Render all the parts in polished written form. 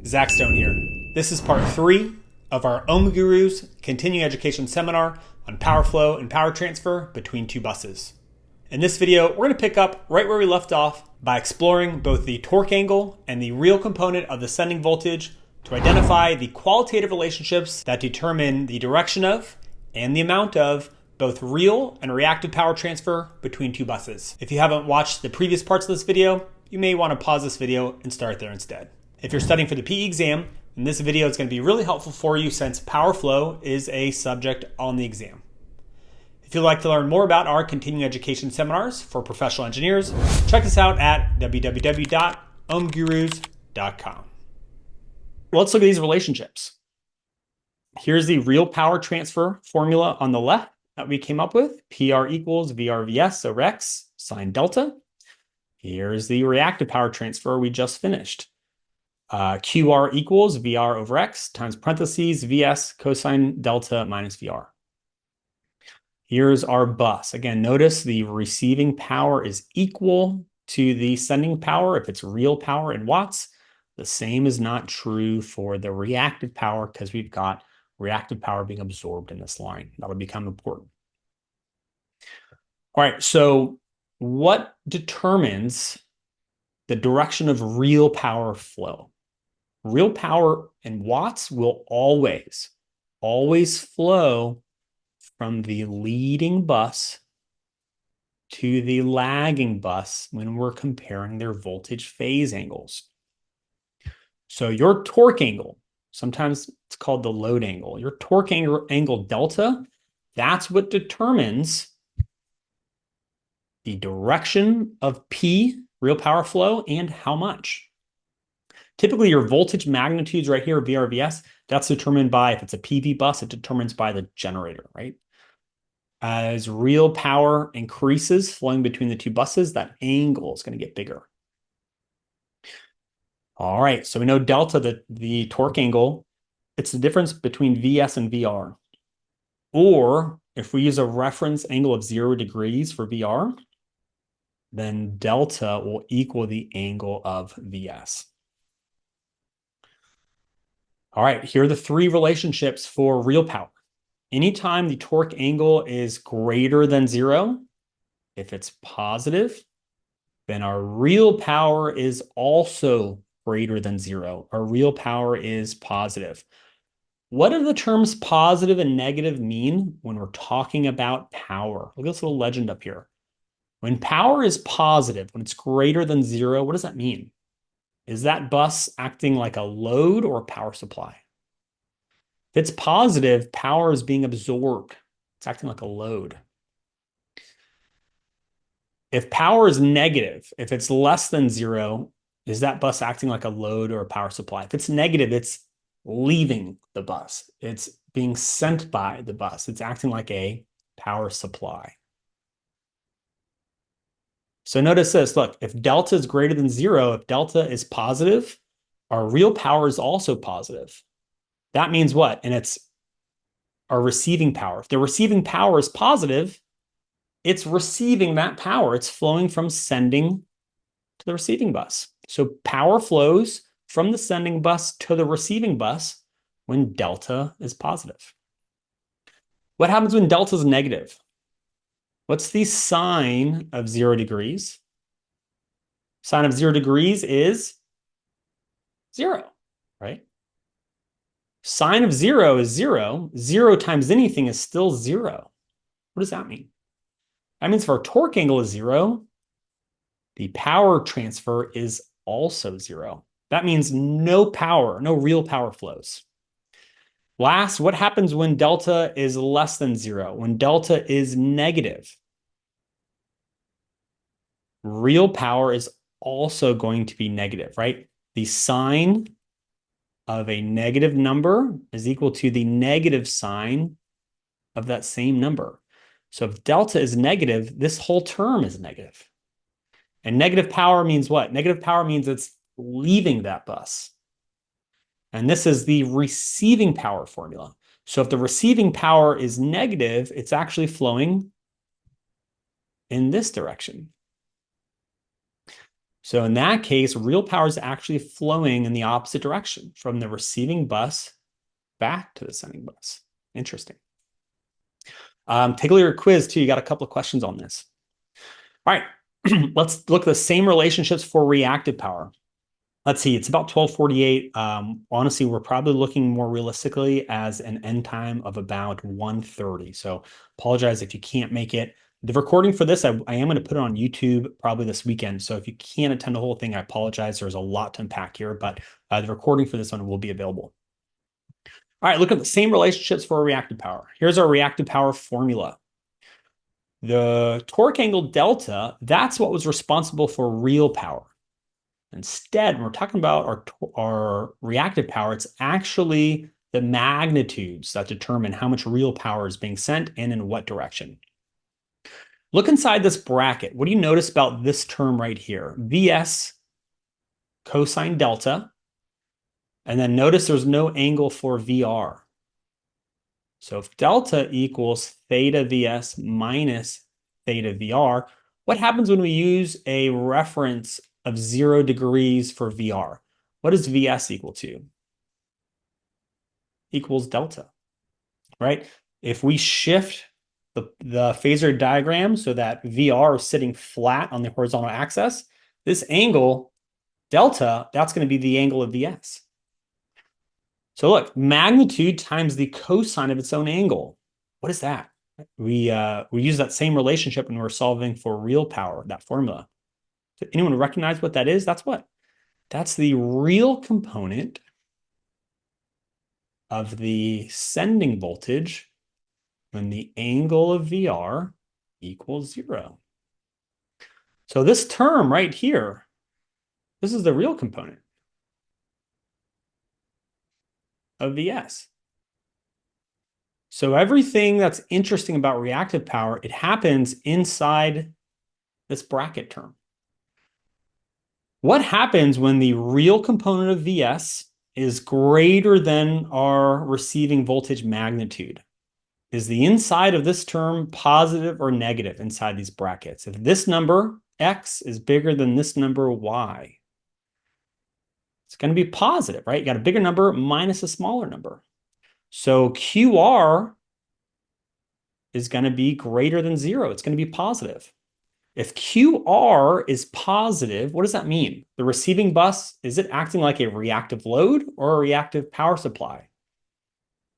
Zach Stone here. This is part 3 of our Ohm Gurus continuing education seminar on power flow and power transfer between two buses. In this video, we're going to pick up right where we left off by exploring both the torque angle and the real component of the sending voltage to identify the qualitative relationships that determine the direction of and the amount of both real and reactive power transfer between two buses. If you haven't watched the previous parts of this video, you may want to pause this video and start there instead. If you're studying for the PE exam, then this video is going to be really helpful for you since power flow is a subject on the exam. If you'd like to learn more about our continuing education seminars for professional engineers, check us out at www.ohmgurus.com. Let's look at these relationships. Here's the real power transfer formula on the left that we came up with. PR equals VRVS over X sine delta. Here's the reactive power transfer we just finished. QR equals VR over X times parentheses VS cosine delta minus VR. Here's our bus. Again, notice the receiving power is equal to the sending power if it's real power in watts. The same is not true for the reactive power because we've got reactive power being absorbed in this line. That'll become important. All right, so what determines the direction of real power flow? Real power in watts will always flow from the leading bus to the lagging bus when we're comparing their voltage phase angles. So your torque angle, sometimes it's called the load angle, your torque angle delta, that's what determines the direction of P, real power flow, and how much. Typically, your voltage magnitudes right here, VRVS, that's determined by, if it's a PV bus, it determines by the generator, right? As real power increases flowing between the two buses, that angle is going to get bigger. All right, so we know delta, the torque angle, it's the difference between VS and VR. Or if we use a reference angle of 0 degrees for VR, then delta will equal the angle of VS. All right, here are the three relationships for real power. Anytime the torque angle is greater than 0, if it's positive, then our real power is also greater than 0. Our real power is positive. What do the terms positive and negative mean when we're talking about power? Look at this little legend up here. When power is positive, when it's greater than 0, what does that mean? Is that bus acting like a load or a power supply? If it's positive, power is being absorbed. It's acting like a load. If power is negative, if it's less than 0, is that bus acting like a load or a power supply? If it's negative, it's leaving the bus. It's being sent by the bus. It's acting like a power supply. So notice this, look, if delta is greater than 0, if delta is positive, our real power is also positive. That means what? And it's our receiving power. If the receiving power is positive, it's receiving that power. It's flowing from sending to the receiving bus. So power flows from the sending bus to the receiving bus when delta is positive. What happens when delta is negative? What's the sine of 0 degrees? Sine of 0 degrees is 0, right? Sine of 0 is 0. 0 times anything is still 0. What does that mean? That means if our torque angle is 0, the power transfer is also 0. That means no power, no real power flows. Last, what happens when delta is less than 0? When delta is negative, real power is also going to be negative, right? The sine of a negative number is equal to the negative sign of that same number. So if delta is negative, this whole term is negative. And negative power means what? Negative power means it's leaving that bus. And this is the receiving power formula. So if the receiving power is negative, it's actually flowing in this direction. So in that case, real power is actually flowing in the opposite direction from the receiving bus back to the sending bus. Interesting. Take a look at your quiz too. You got a couple of questions on this. All right, let's look at the same relationships for reactive power. Let's see, it's about 12:48. Honestly, we're probably looking more realistically as an end time of about 1:30. So apologize if you can't make it. The recording for this, I am going to put it on YouTube probably this weekend. So if you can't attend the whole thing, I apologize. There's a lot to unpack here, but the recording for this one will be available. All right, look at the same relationships for reactive power. Here's our reactive power formula. The torque angle delta, that's what was responsible for real power. Instead, when we're talking about our reactive power, it's actually the magnitudes that determine how much real power is being sent and in what direction. Look inside this bracket. What do you notice about this term right here? Vs cosine delta. And then notice there's no angle for VR. So if delta equals theta Vs minus theta VR, what happens when we use a reference of 0 degrees for VR? What does Vs equal to? Equals delta, right? If we shift the phasor diagram so that VR is sitting flat on the horizontal axis, this angle, delta, that's going to be the angle of Vs. So look, magnitude times the cosine of its own angle. What is that? We use that same relationship when we're solving for real power, that formula. Does anyone recognize what that is? That's what? That's the real component of the sending voltage when the angle of VR equals 0. So this term right here, this is the real component of Vs. So everything that's interesting about reactive power, it happens inside this bracket term. What happens when the real component of Vs is greater than our receiving voltage magnitude? Is the inside of this term positive or negative inside these brackets? If this number, x, is bigger than this number, y, it's going to be positive, right? You got a bigger number minus a smaller number. So QR is going to be greater than 0. It's going to be positive. If QR is positive, what does that mean? The receiving bus, is it acting like a reactive load or a reactive power supply?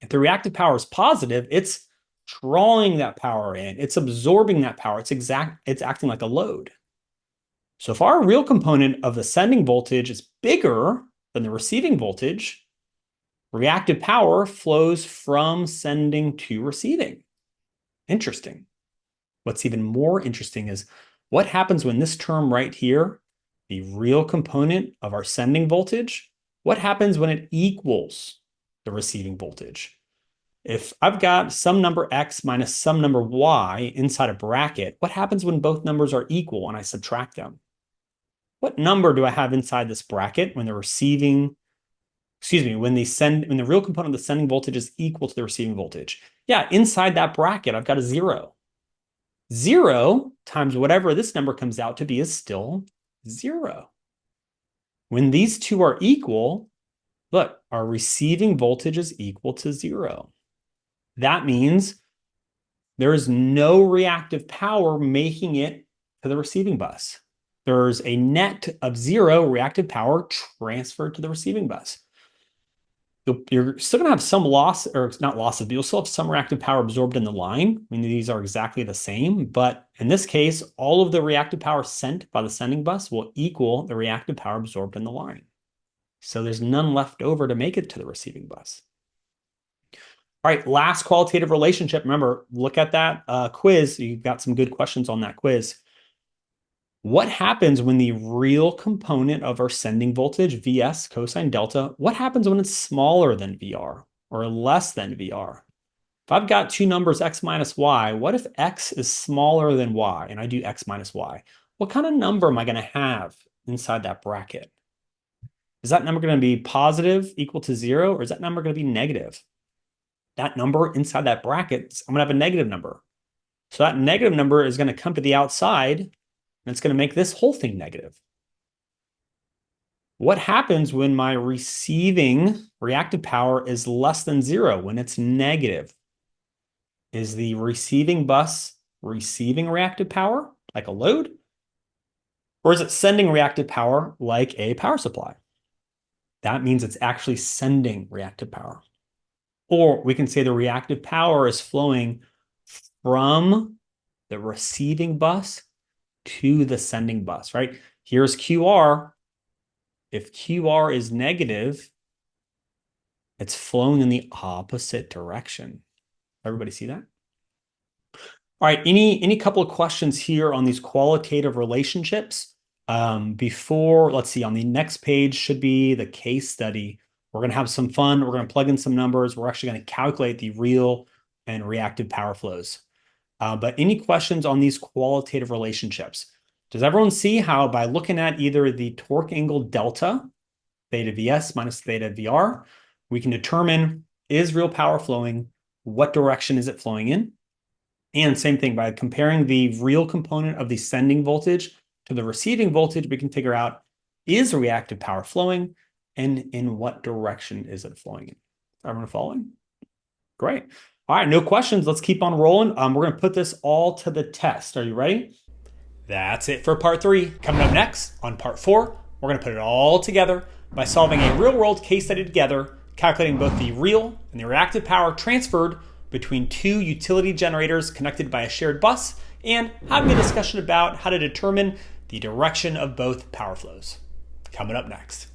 If the reactive power is positive, it's drawing that power in. It's absorbing that power. It's acting like a load. So if our real component of the sending voltage is bigger than the receiving voltage, reactive power flows from sending to receiving. Interesting. What's even more interesting is what happens when this term right here, the real component of our sending voltage, what happens when it equals the receiving voltage? If I've got some number x minus some number y inside a bracket, what happens when both numbers are equal and I subtract them? What number do I have inside this bracket when the receiving, when the real component of the sending voltage is equal to the receiving voltage? Yeah, inside that bracket, I've got a 0. 0 times whatever this number comes out to be is still 0. When these two are equal, look, our receiving voltage is equal to 0. That means there is no reactive power making it to the receiving bus. There's a net of 0 reactive power transferred to the receiving bus. You're still going to have some loss, or not losses, but you'll still have some reactive power absorbed in the line. I mean, these are exactly the same, but in this case, all of the reactive power sent by the sending bus will equal the reactive power absorbed in the line. So there's none left over to make it to the receiving bus. All right, last qualitative relationship. Remember, look at that quiz. You've got some good questions on that quiz. What happens when the real component of our sending voltage, Vs cosine delta, what happens when it's smaller than VR or less than VR? If I've got two numbers, x minus y, what if x is smaller than y and I do x minus y? What kind of number am I going to have inside that bracket? Is that number going to be positive, equal to 0, or is that number going to be negative? That number inside that bracket, I'm going to have a negative number. So that negative number is going to come to the outside, and it's going to make this whole thing negative. What happens when my receiving reactive power is less than 0, when it's negative? Is the receiving bus receiving reactive power, like a load? Or is it sending reactive power like a power supply? That means it's actually sending reactive power. Or we can say the reactive power is flowing from the receiving bus to the sending bus, right? Here's QR. If QR is negative, it's flowing in the opposite direction. Everybody see that? All right, any couple of questions here on these qualitative relationships? Before, let's see, on the next page should be the case study. We're going to have some fun. We're going to plug in some numbers. We're actually going to calculate the real and reactive power flows. But any questions on these qualitative relationships? Does everyone see how by looking at either the torque angle delta, theta Vs minus theta Vr, we can determine, is real power flowing? What direction is it flowing in? And same thing, by comparing the real component of the sending voltage to the receiving voltage, we can figure out, is reactive power flowing and in what direction is it flowing in? Everyone following? Great. All right, no questions. Let's keep on rolling. We're going to put this all to the test. Are you ready? That's it for part 3. Coming up next on part 4, we're going to put it all together by solving a real-world case study together, calculating both the real and the reactive power transferred between 2 utility generators connected by a shared bus, and having a discussion about how to determine the direction of both power flows. Coming up next.